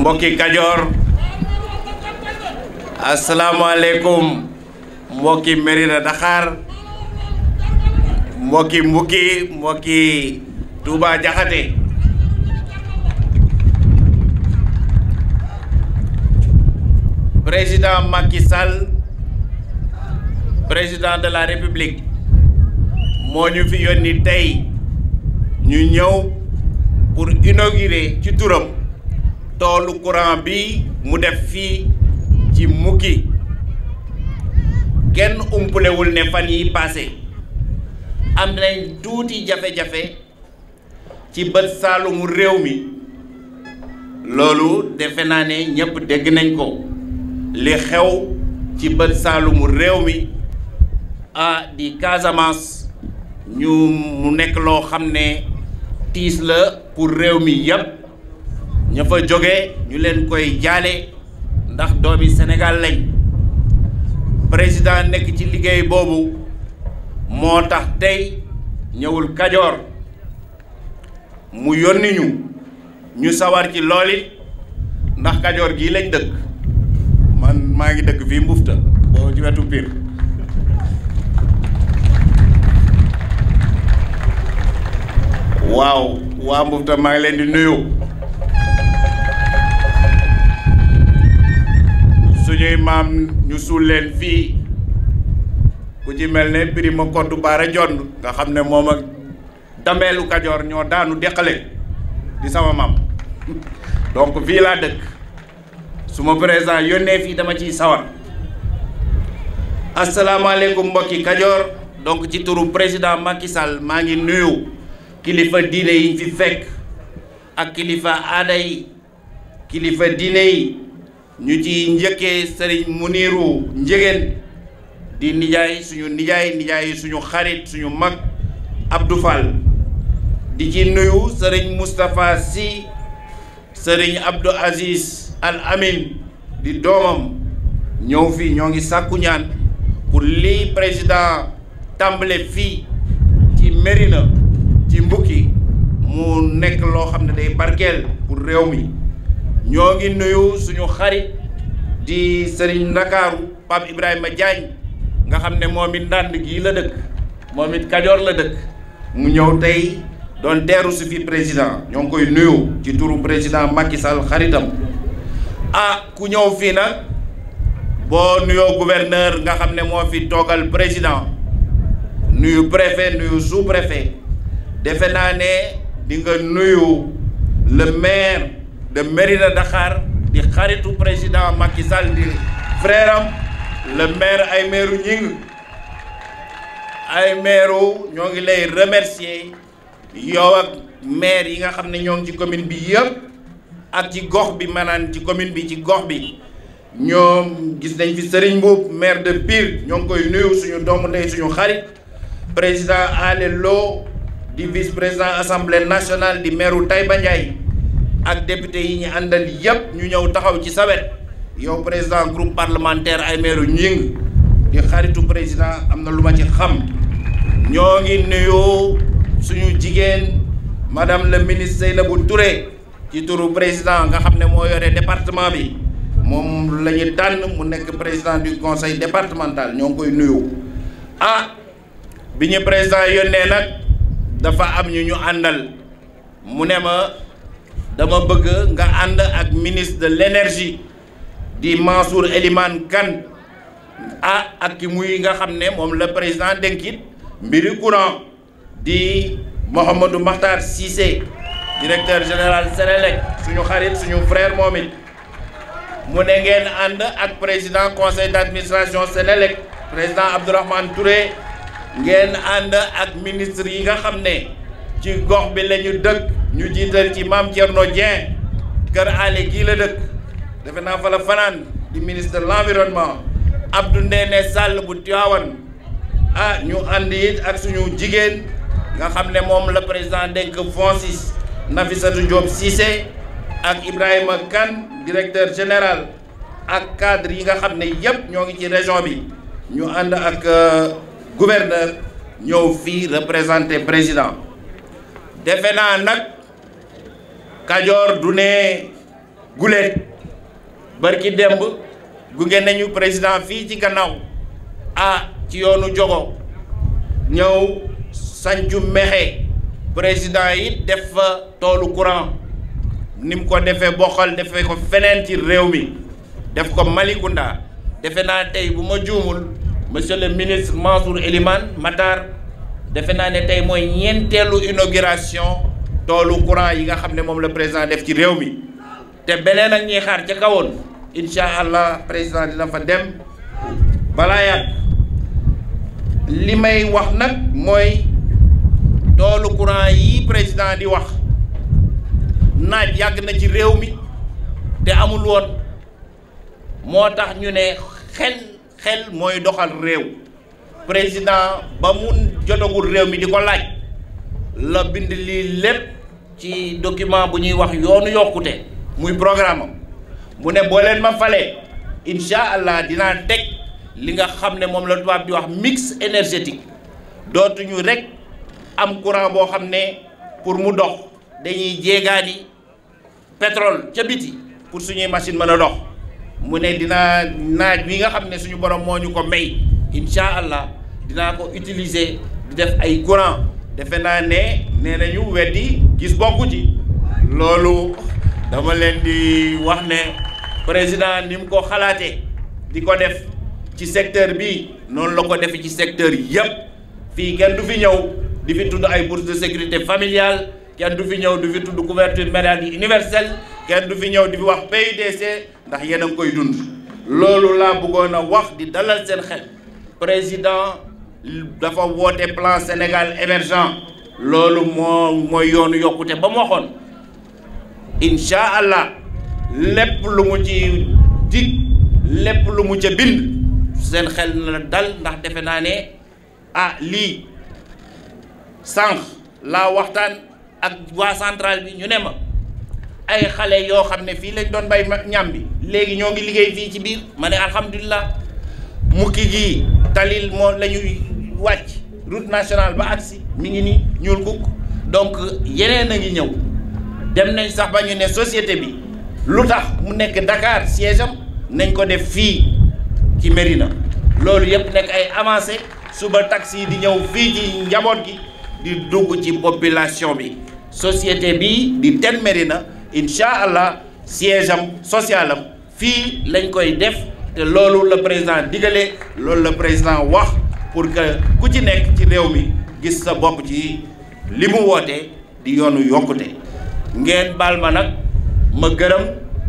mbokki Kajoor asalaamaaleykum mbokki Mérina Dakhar mbokki Mbuki mbokki Touba Jaxate président Macky Sall président de la République moo ñu fi yónni tey ñu ñëw pour inaugurer ci turam toolu courant bi mu def fii ci Mbuki kenn umpulewul ne fan yi passé am nañ tuuti jafe-jafe ci bët saalumu réew mi loolu defe naa ne ñëpp dégg nañ ko li xew ci bët saalumu réew mi di Casamance mu nekk loo xam ne tiis la pour réew mi yëpp ña fa jóge ñu leen koy jaale ndax doomi Sénégal lañ président nekk ci liggéey boobu moo tax tey ñëwul Kajoor mu yónni ñu sawar ci lool it ndax Kajoor gii lañ dëkk man maa ngi dëkk fii Mbufta boo ci wetu Pire waaw waa Mbufta maa ngi leen di nuyu suñuy maam ñu suul leen fii ku ci mel ne Birima Koddu Baara Jond nga xam ne moom ak dameelu Kajoor ñoo daanu deqale di sama maam donc fii laa dëkk su ma président yónnee fii dama ciy sawar asalaamaaleykum mbokki Kajoor donc ci turu président Macky Sall maa ngi nuyu kilifa diine yi fi fekk ak kilifa aada yi kilifa diine yi ñu ci njëkkee sëriñ Muniru Njegéen di nijaay suñu xarit suñu mag Abdou Fall di ci nuyu sëriñ Moustapha Sy sëriñ Abdou Aziz Al Amin di doomam ñëw fii ñoo ngi sàkku ñaan pour lii président tàmbale fii ci Mérina ci Mbuki mu nekk loo xam ne day barkeel pour réew mi ñoo ngi nuyu suñu xarit di sëriñ Ndakaaru Pape Ibrahima Diagne nga xam ne moom it ndànd gii la dëkk moom it Kajoor la dëkk mu ñëw tey doon teeru si fi président ñoo ngi koy nuyu ci turu président Macky Sall xaritam ku ñëw fii nag boo nuyoo gouverneur nga xam ne moo fi toogal président nuyu préfet nuyu sous préfet defe naa ne di nga nuyu le maire de Mérina Dakhar di xaritu président Macky Sall di frère am le maire Aymerou Gningue Aymerou ñoo ngi lay remercier yow ak maire yi nga xam ne ñoo ngi ci commune bi yëpp ak ci gox bi maanaam ci commune bi ci gox bi ñoom gis nañ fi Serigne Mboup maire de Pire ñoo ngi koy nuyu suñu doomu ndey suñu xarit président Ale Lo di vice-président assemblée nationale di maire Taïba Ndiaye ak député yi ñu àndal yépp ñu ñëw taxaw ci sawet yow président groupe parlementaire Aymerou Gningue di xaritu président am na lu ma ci xam ñoo ngi nuyu suñu jigéen madame le ministre Seynabou Touré ci turu président nga xam ne moo yore département bi moom la ñu tànn mu nekk président du conseil départemental ñoo ngi koy nuyu bi ñu président yónnee nag dafa am ñu àndal mu ne ma dama bëgg nga ànd ak ministre de l'énergie di Mansour Elimane Kane ak ki muy nga xam ne moom la président dénkit mbiri courant di Mouhamadou Makhtar Cissé directeur général Sénélec suñu xarit suñu frère moom it mu ne ngeen ànd ak président conseil d'administration Sénélec président Abdourahmane Touré ngeen ànd ak ministre yi nga xam ne ci gox bi la ñu dëkk ñu jiital ci Mame Thierno Dieng Kër Ale gii la dëkk defe naa fa la fanaan di ministre de l'environnement Abdou Ndéné Sall bu Tivaouane ñu ànd it ak suñu jigéen nga xam ne moom la président dénk FONSIS Nafissatou Diop Cissé ak Ibrahima Kane directeur général ak cadre yi nga xam ne yépp ñoo ngi ci région bi ñu ànd ak gouverneur ñëw fii représenté président defe naa nag Kajoor du ne guleet barki demb gunge nañu président fii ci gannaaw ci yoonu jogo ñëw sancu mexe président yi def fa toolu courant ni mu ko defee bokkal defee ko feneen ci réew mi def ko Malicounda defe naa tey bu ma juumul monsieur le ministre Mansour Elimane Matar defe naa ne tey mooy ñeenteelu inauguration toolu courant yi nga xam ne moom la président def ci réew mi te beneen ak ñuy xaar ca kawoon incha allah président dina fa dem balaa yàgg li may wax nag mooy toolu courant yi président di wax naaj yàgg na ci réew mi te amul woon moo tax ñu ne xel mooy doxal réew président ba mu jotagul réew mi di ko laaj la bind lii lépp ci document bu ñuy wax yoonu yokkute muy programme am mu ne boo leen ma falee incha allah dinaa teg li nga xam ne moom la tubaab di wax mix énergétique dootuñu rek am courant boo xam ne pour mu dox dañuy jéegaani pétrole ca biti pour suñuy machine mën a dox mu ne dinaa naaj wi nga xam ne suñu borom moo ñu ko may incha allah dinaa ko utiliser di def ay courant defe naa ne nee nañu weddi gis bokku ci loolu dama leen di wax ne président ni mu ko xalaatee di ko def ci secteur bi noonu la ko defee ci secteur yëpp fii kenn du fi ñëw di fi tudd ay bourse de sécurité familiale kenn du fi ñëw di fi tudd couverture maladie universelle kenn du fi ñëw di fi wax PUDC ndax yéen a ngi koy dund loolu laa bëggoon a wax di dalal seen xel président dafa woote plan Sénégal émergent loolu mooy yoonu yokkute ba mu waxoon incha allah lépp lu mu ci dig lépp lu mu ca bind seen xel na dal ndax defe naa ne lii sànq laa waxtaan ak waa centrale bi ñu ne ma ay xale yoo xam ne fii lañ doon bay ñam bi léegi ñoo ngi liggéey fii ci biir ma ne alhamdulilah mukki gi talil moo la ñuy wàcc route nationale ba agsi mi ngi ni ñuul kukk donc yeneen a ngi ñëw dem nañ sax ba ñu ne société bi lu tax mu nekk Dakar siège am nañ ko def fii ci Médina loolu yëpp nekk ay avancé suba taxi yi di ñëw fii ci njaboot gi di dugg ci population bi société bi di Ten Médina incha allah siège am social am fii lañ koy def te loolu la président digale loolu la président wax pour que ku ci nekk ci réew mi gis sa bopp ci li mu woote di yoonu yokkute ngeen baal ma nag ma gërëm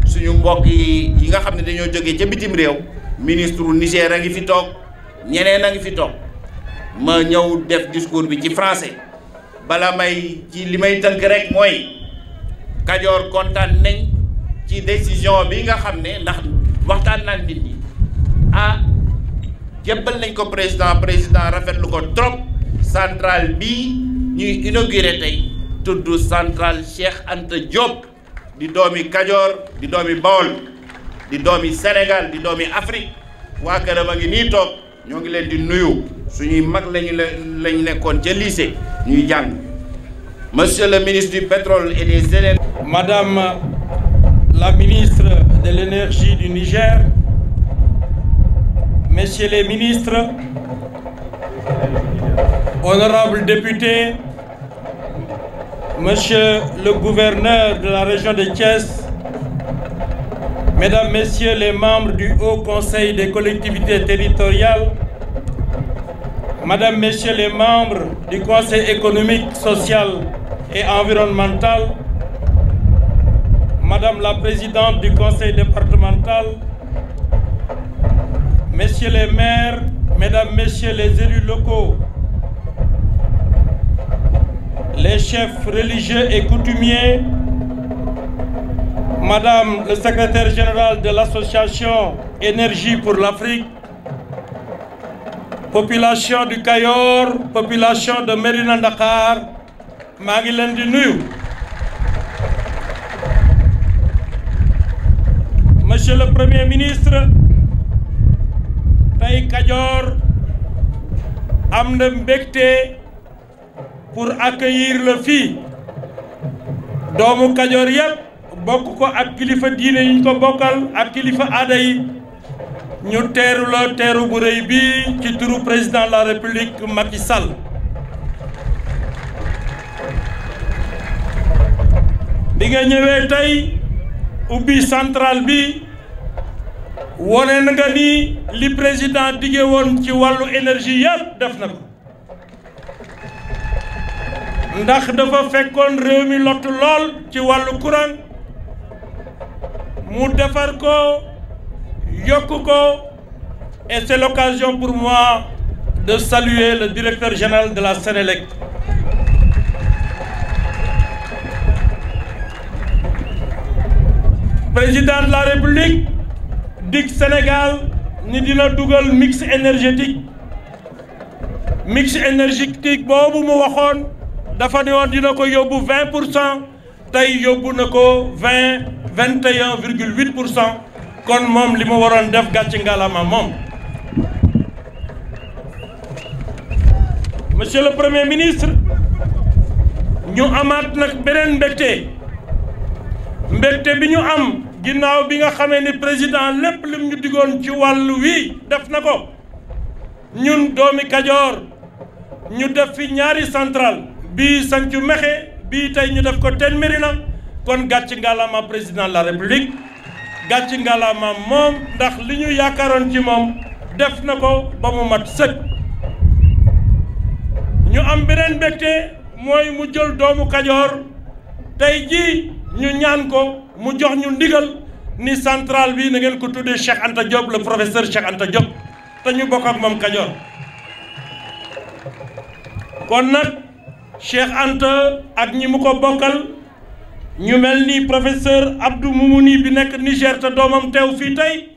suñu mbokk yi nga xam ne dañoo jógee ca bitim réew ministre Niger a ngi fi toog ñeneen a ngi fi toog ma ñëw def discours bi ci français bala may ci li may tënk rek mooy Kajoor kontaan nañ ci décision bi nga xam ne ndax waxtaan naan nit ñi jébbal nañ ko président rafetlu ko trop centrale bii ñuy inauguré tey tudd centrale Cheikh Anta Diop di doomi Kajoor di doomi Bawol di doomi Sénégal di doomi Afrique waa këram a ngi nii toog ñoo ngi leen di nuyu suñuy mag lañu nekkoon ca lycée ñuy jàng monsieur le ministre du pétrole et des énergies. Madame la ministre de l'énergie du Niger, messieurs les ministres, honorables députés, monsieur le gouverneur de la région de Thiès, mesdames, messieurs les membres du Haut Conseil des collectivités territoriales, mesdames, messieurs les membres du Conseil économique, social et environnemental, madame la présidente du Conseil départemental, messieurs les maires, mesdames, messieurs les élus locaux, les chefs religieux et coutumiers, madame le secrétaire général de l'association Énergie pour l'Afrique, population du Kayor, population de Médina Dakar, maa ngi leen di nuyu. Monsieur le Premier ministre, tey Kajoor am na mbégte pour accueillir le fii doomu Kajoor yépp bokk ko ak kilifa diine yi ñu ko bokkal ak kilifa aada yi ñu teeru la teeru bu rëy bi ci turu président de la république Macky Sall. bi nga ñëwee tey ubbi centrale bi wone na nga ni li président dige woon ci wàllu énergie yëpp def na ko ndax dafa fekkoon réew mi lottu lool ci wàllu courant mu defar ko yokk ko et c'est l'occasion pour moi de saluer le directeur général de la Sénélec. Président de la République dig Sénégal ni dina dugal mix énergétique boobu mu waxoon dafa ne woon dina ko yóbbu 20% tey yóbbu na ko 21,8% kon moom li mu waroon def gàcce ngalaama moom. Monsieur le Premier ministre ñu amaat nag beneen mbégte bi ñu am ginnaaw bi nga xamee ni président lépp lim ñu digoon ci wàllu wi def na ko ñun doomi Kajoor ñu def fi ñaari centrale bii Santhiou Mékhé bii tey ñu def ko Ten Médina kon gàcc ngalaama président de la république gàcc ngalaama moom ndax li ñu yaakaaroon ci moom def na ko ba mu mat sëkk. ñu am beneen mbégte mooy mu jël doomu Kajoor tey jii ñu ñaan ko mu jox ñu ndigal ni centrale bi na ngeen ko tuddee Cheikh Anta Diop le professeur Cheikh Anta Diop te ñu bokk ak moom Kajoor kon nag Cheikh Anta ak ñi mu ko bokkal ñu mel ni professeur Abdou Moumouni bi nekk Niger te doomam teew fii tey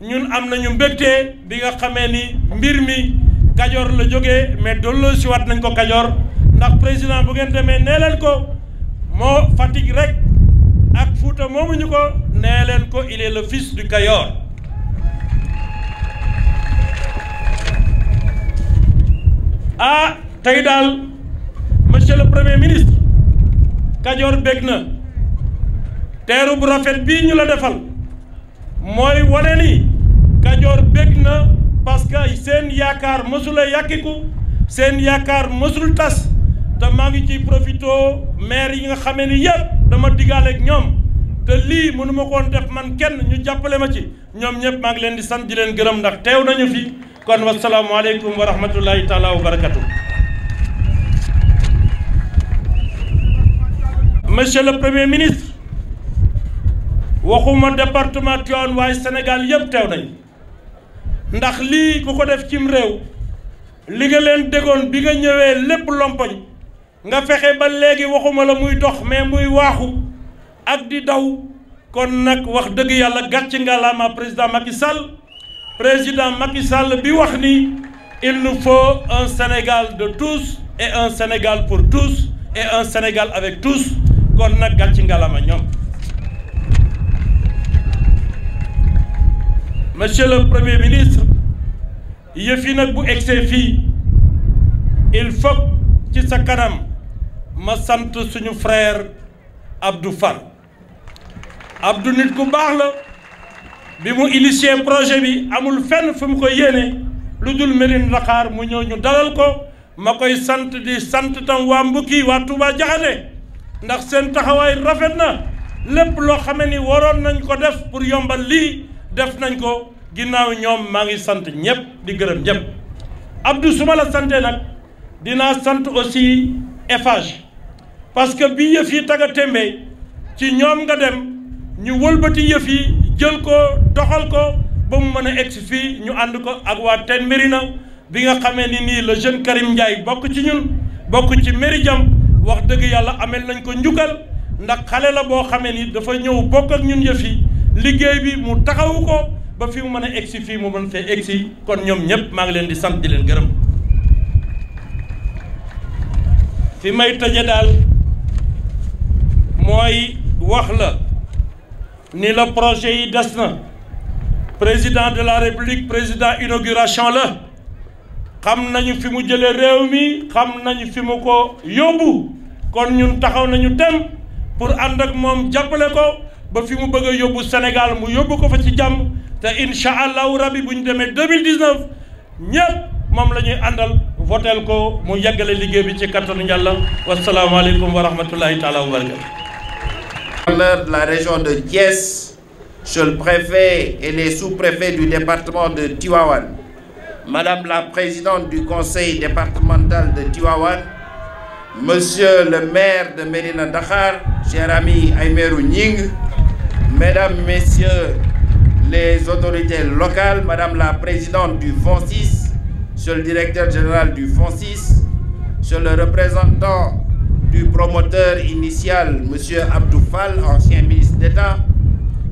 ñun am nañu mbégte bi nga xamee ni mbir mi Kajoor la jógee mais dolloo si waat nañ ko Kajoor ndax président bu ngeen demee nee leen ko moo Fatick rek ak Fouta moomuñu ko nee leen ko il est le fils du Kayor. ah tey daal monsieur le premier ministre Kajoor bég na teeru bu rafet bii ñu la defal mooy wane ni Kajoor bég na parce que seen yaakaar mësul a yàkkiku seen yaakaar mësul tas te maa ngi ciy profito maire yi nga xamee ni yëpp dama diggaale ak ñoom te lii mënu ma koon def man kenn ñu jàppale ma ci ñoom ñëpp maa ngi leen di sant di leen gërëm ndax teew nañu fi kon wasalaamualeykum wa rahmatullahi taala wa barakatu. Monsieur le Premier ministre waxuma département Tivaouane waaye Sénégal yëpp teew nañ ndax lii ku ko def cim réew li nga leen déggoon bi nga ñëwee lépp lompoñ nga fexe ba léegi waxuma la muy dox mais muy waaxu ak di daw kon nag wax dëgg yàlla gàcc ngalaama président Macky Sall bi wax ni il nous faut un Sénégal de tous et un Sénégal pour tous et un Sénégal avec tous kon nag gàcc ngalaama ñoom. Monsieur le Premier ministre yëf yi nag bu egsee fii il faut ci sa kanam ma sant suñu frère Abdou Fall Abdou nit ku baax la bi mu initié projet bi amul fenn fu mu ko yéene lu dul Mérina Dakhar mu ñëw ñu dalal ko ma koy sant di sant tam waa Mbukki waa Touba Jaxate ndax seen taxawaay rafet na lépp loo xamee ni waroon nañ ko def pour yombal lii def nañ ko ginnaaw ñoom maa ngi sant ñëpp di gërëm ñëpp Abdou su ma la santee nag dinaa sant aussi Eiffage parce que bi yëf yi taga témbee ci ñoom nga dem ñu wëlbati yëf yi jël ko doxal ko ba mu mën a egsi fii ñu ànd ko ak waa Ten Médina bi nga xamee ni nii le jeune Karim Ndiaye bokk ci ñun bokk ci Méridien wax dëgg yàlla amel nañ ko njukkal ndax xale la boo xamee ni dafa ñëw bokk ak ñun yëf yi liggéey bi mu taxawu ko ba fi mu mën a egsi fii mu mën fee egsi kon ñoom ñëpp maa ngi leen di sant di leen gërëm fi may tëje daal mooy wax la ni la projet yi des na président de la république président inauguration la xam nañu fi mu jëlee réew mi xam nañu fi mu ko yóbbu kon ñun taxaw nañu tem pour ànd ak moom jàppale ko ba fi mu bëgg a yóbbu Sénégal mu yóbbu ko fa ci jàmm te incha allahu rabbi bu ñu demee 2019 ñëpp moom la ñuy àndal votel ko mu yeggale liggéey bi ci kattanu Yàlla wasalaamaaleykum wa rahmatullahi taala wa barakatu. De la région de Thiès, chez le préfet et les sous-préfets du département de Tivaouane, Madame la présidente du conseil départemental de Tivaouane, Monsieur le maire de Médina Dakhar, cher ami Aïmerou Nying, Mesdames, Messieurs les autorités locales, Madame la présidente du FONSIS, Monsieur le directeur général du FONSIS, Monsieur le représentant du promoteur initial, Monsieur Abdou Fall, ancien ministre d'État,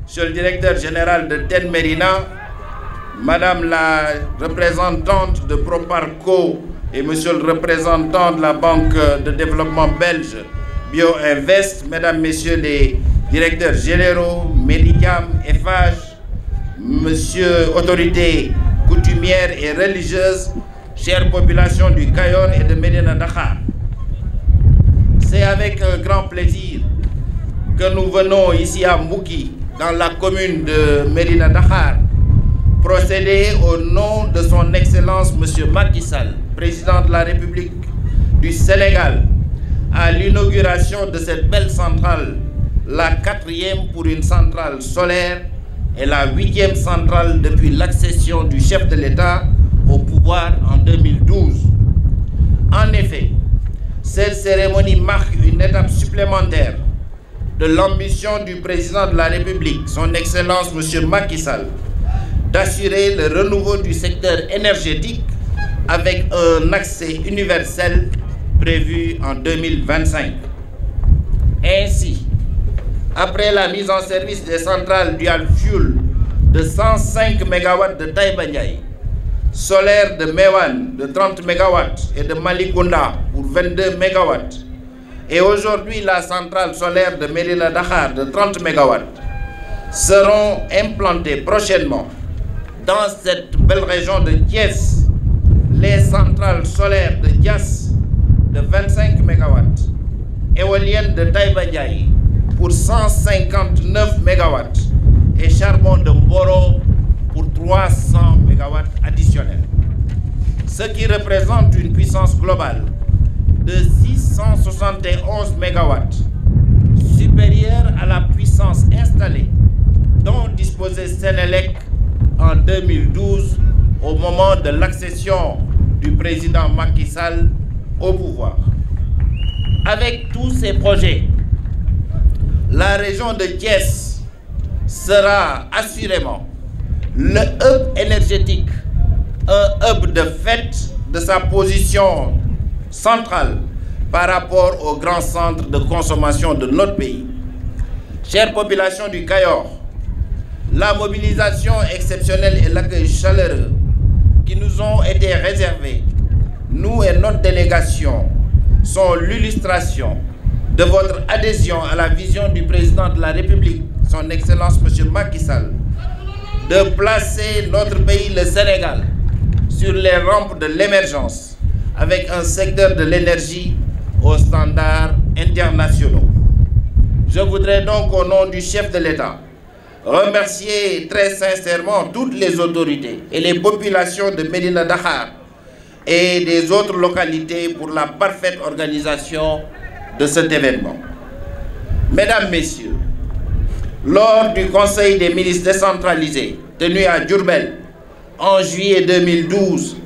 Monsieur le directeur général de TEN Médina, Madame la représentante de Proparco et Monsieur le représentant de la Banque de développement belge BioInvest, Mesdames, Messieurs les directeurs généraux, Médicam, Eiffage, Monsieur autorités coutumières et religieuses, chère population du Cayor et de Médina Dakhar. C'est avec un grand plaisir que nous venons ici à Mbouki, dans la commune de Médina Dakhar, procéder au nom de son Excellence M. Macky Sall, président de la République du Sénégal, à l'inauguration de cette belle centrale, la 4e pour une centrale solaire et la 8e centrale depuis l'accession du chef de l'État au pouvoir en 2012. En effet, cette cérémonie marque une étape supplémentaire de l'ambition du président de la République, son Excellence M. Macky Sall, d'assurer le renouveau du secteur énergétique avec un accès universel prévu en 2025. Ainsi, après la mise en service des centrales dual fuel de 105 MW de Taïba Ndiaye, solaire de Mewan de 30 MW et de Malicounda pour 22 MW, et aujourd'hui la centrale solaire de Médina Dakhar de 30 MW, seront implantées prochainement dans cette belle région de Thiès, les centrales solaires de Dias de 25 MW, éoliennes de Taïba Ndiaye pour 159 MW et charbon de Mboro pour 300 MW additionnels, ce qui représente une puissance globale de 671 MW, supérieure à la puissance installée dont disposait Sénélec en 2012 au moment de l'accession du président Macky Sall au pouvoir. Avec tous ces projets, la région de Thiès sera assurément le hub énergétique, un hub de fait de sa position centrale par rapport aux grands centres de consommation de notre pays. Chère population du Cayor, la mobilisation exceptionnelle et l'accueil chaleureux qui nous ont été réservés, nous et notre délégation, sont l'illustration de votre adhésion à la vision du président de la République, son Excellence M. Macky Sall, de placer notre pays, le Sénégal, sur les rampes de l'émergence avec un secteur de l'énergie aux standards internationaux. Je voudrais donc, au nom du chef de l'État, remercier très sincèrement toutes les autorités et les populations de Médina Dakhar et des autres localités pour la parfaite organisation de cet événement. Mesdames, Messieurs, lors du Conseil des ministres décentralisé tenu à Diourbel en juillet 2012,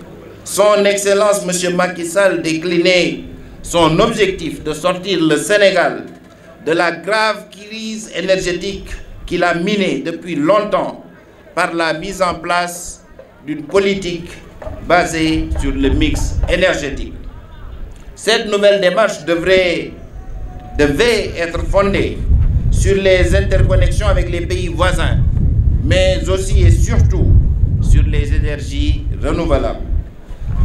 son Excellence M. Macky Sall déclinait son objectif de sortir le Sénégal de la grave crise énergétique qu'il a minée depuis longtemps par la mise en place d'une politique basée sur le mix énergétique. Cette nouvelle démarche devait être fondée sur les interconnexions avec les pays voisins, mais aussi et surtout sur les énergies renouvelables.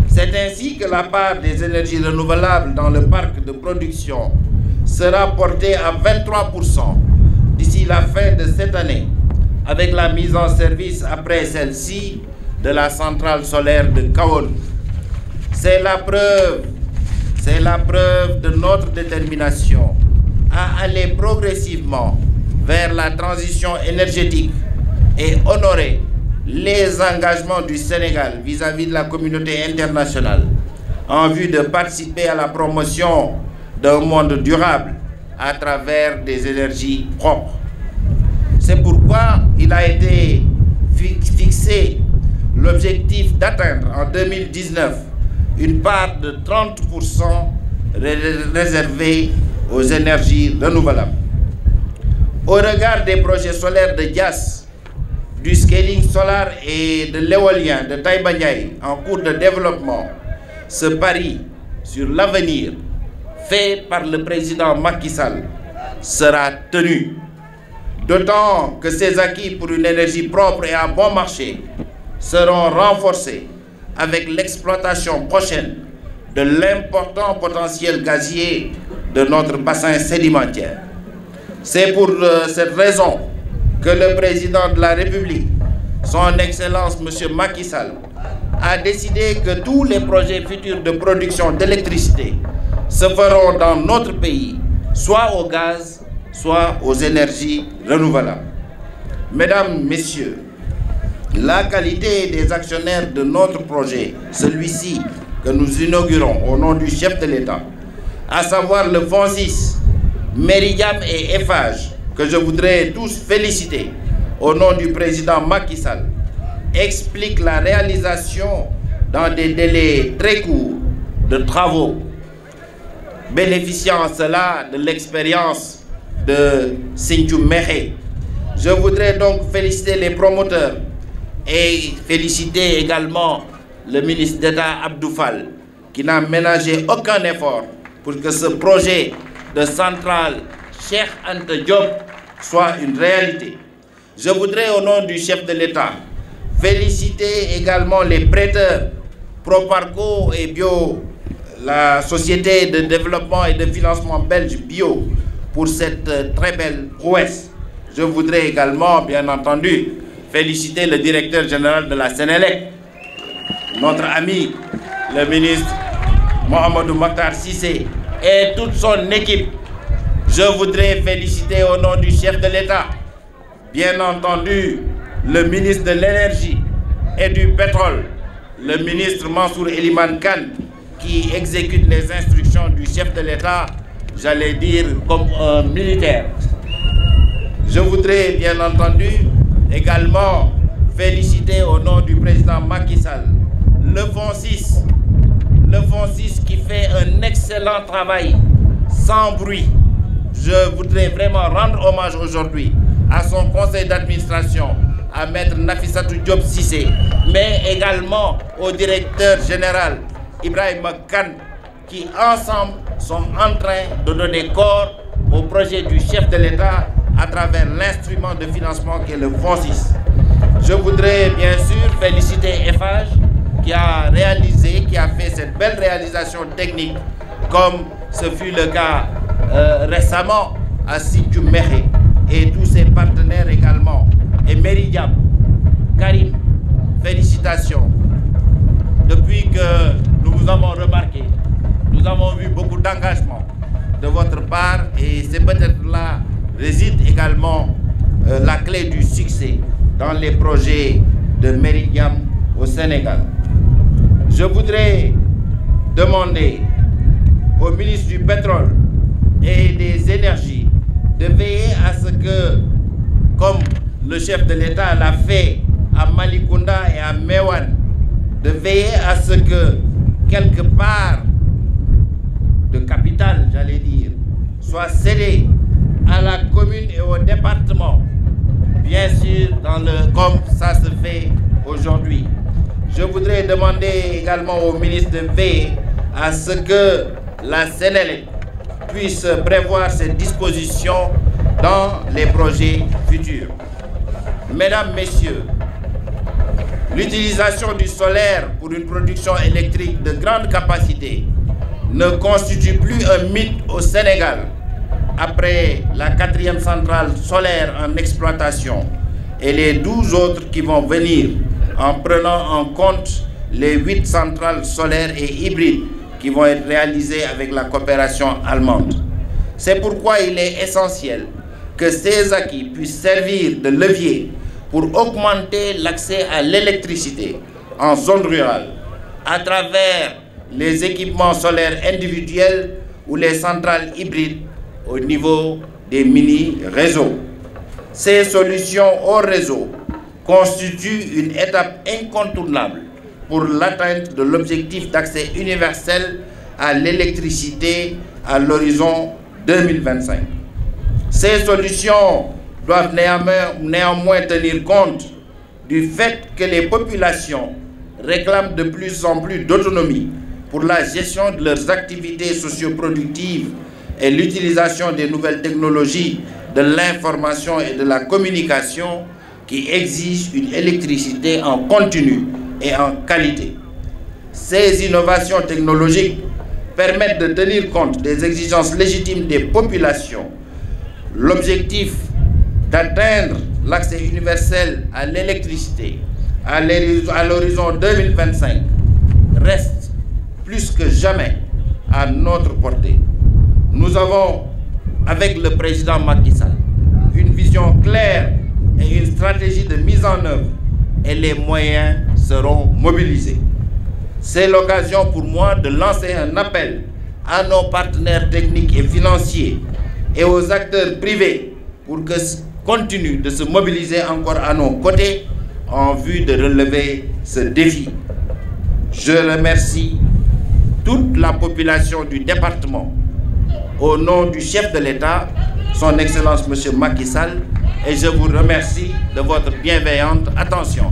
C'est ainsi que la part des énergies renouvelables dans le parc de production sera portée à 23% d'ici la fin de cette année, avec la mise en service après celle-ci de la centrale solaire de Kahone. C'est la preuve de notre détermination à aller progressivement vers la transition énergétique et honorer les engagements du Sénégal vis-à-vis de la communauté internationale en vue de participer à la promotion d'un monde durable à travers des énergies propres. C'est pourquoi il a été fixé l'objectif d'atteindre en 2019 une part de 30% réservée aux énergies renouvelables. Au regard des projets solaires de Diass, du scaling solar et de l'éolien de Taïba Ndiaye en cours de développement, ce pari sur l'avenir fait par le président Macky Sall sera tenu. D'autant que ces acquis pour une énergie propre et à bon marché seront renforcés avec l'exploitation prochaine de l'important potentiel gazier de notre bassin sédimentaire. C'est pour cette raison que le président de la République, son Excellence M. Macky Sall, a décidé que tous les projets futurs de production d'électricité se feront dans notre pays, soit au gaz, soit aux énergies renouvelables. Mesdames, Messieurs, la qualité des actionnaires de notre projet, celui-ci que nous inaugurons au nom du chef de l'État, à savoir le FONSIS, Meridiam et Eiffage, que je voudrais tous féliciter au nom du président Macky Sall, explique la réalisation dans des délais très courts de travaux, bénéficiant cela de l'expérience de Sinthiou Mékhé. Je voudrais donc féliciter les promoteurs et féliciter également le ministre d'État Abdou Fall, qui n'a ménagé aucun effort pour que ce projet de centrale Cheikh Anta Diop soit une réalité. Je voudrais, au nom du chef de l'État, féliciter également les prêteurs Proparco et Bio, la société de développement et de financement belge Bio, pour cette très belle prouesse. Je voudrais également, bien entendu, féliciter le directeur général de la Sénélec, notre ami, le ministre Mohamedou Makhtar Cissé, et toute son équipe. Je voudrais féliciter au nom du chef de l'État, bien entendu, le ministre de l'Énergie et du Pétrole, le ministre Mansour Eliman Kane, qui exécute les instructions du chef de l'État, j'allais dire comme un militaire. Je voudrais bien entendu également féliciter au nom du président Macky Sall le FONSIS qui fait un excellent travail sans bruit. Je voudrais vraiment rendre hommage aujourd'hui à son conseil d'administration, à Maître Nafissatou Diop Cissé, mais également au directeur général Ibrahim Kane, qui ensemble sont en train de donner corps au projet du chef de l'État à travers l'instrument de financement qu'est le FONSIS. Je voudrais bien sûr féliciter Eiffage qui a fait cette belle réalisation technique, comme ce fut le cas récemment à Sinthiou Mékhé, et tous ses partenaires également. Et Meridiam, Karim, félicitations. Depuis que nous vous avons remarqué, nous avons vu beaucoup d'engagement de votre part, et c'est peut-être là réside également la clé du succès dans les projets de Meridiam au Sénégal. Je voudrais demander au ministre du Pétrole et des Énergies de veiller à ce que, comme le chef de l'État l'a fait à Malicounda et à Mewan, de veiller à ce que quelque part de capital, j'allais dire, soit cédé à la commune et au département, bien sûr, comme ça se fait aujourd'hui. Je voudrais demander également au ministre de veiller à ce que la Sénélec puisse prévoir ces dispositions dans les projets futurs. Mesdames, Messieurs, l'utilisation du solaire pour une production électrique de grande capacité ne constitue plus un mythe au Sénégal après la 4e centrale solaire en exploitation et les 12 autres qui vont venir, en prenant en compte les 8 centrales solaires et hybrides qui vont être réalisées avec la coopération allemande. C'est pourquoi il est essentiel que ces acquis puissent servir de levier pour augmenter l'accès à l'électricité en zone rurale à travers les équipements solaires individuels ou les centrales hybrides au niveau des mini-réseaux. Ces solutions au réseau constituent une étape incontournable pour l'atteinte de l'objectif d'accès universel à l'électricité à l'horizon 2025. Ces solutions doivent néanmoins tenir compte du fait que les populations réclament de plus en plus d'autonomie pour la gestion de leurs activités socioproductives et l'utilisation des nouvelles technologies de l'information et de la communication qui exigent une électricité en continu et en qualité. Ces innovations technologiques permettent de tenir compte des exigences légitimes des populations. L'objectif d'atteindre l'accès universel à l'électricité à l'horizon 2025 reste plus que jamais à notre portée. Nous avons, avec le président Macky Sall, une vision claire et une stratégie de mise en œuvre, et les moyens seront mobilisés. C'est l'occasion pour moi de lancer un appel à nos partenaires techniques et financiers et aux acteurs privés pour que continuent de se mobiliser encore à nos côtés en vue de relever ce défi. Je remercie toute la population du département au nom du chef de l'État, son Excellence M. Macky Sall, et je vous remercie de votre bienveillante attention.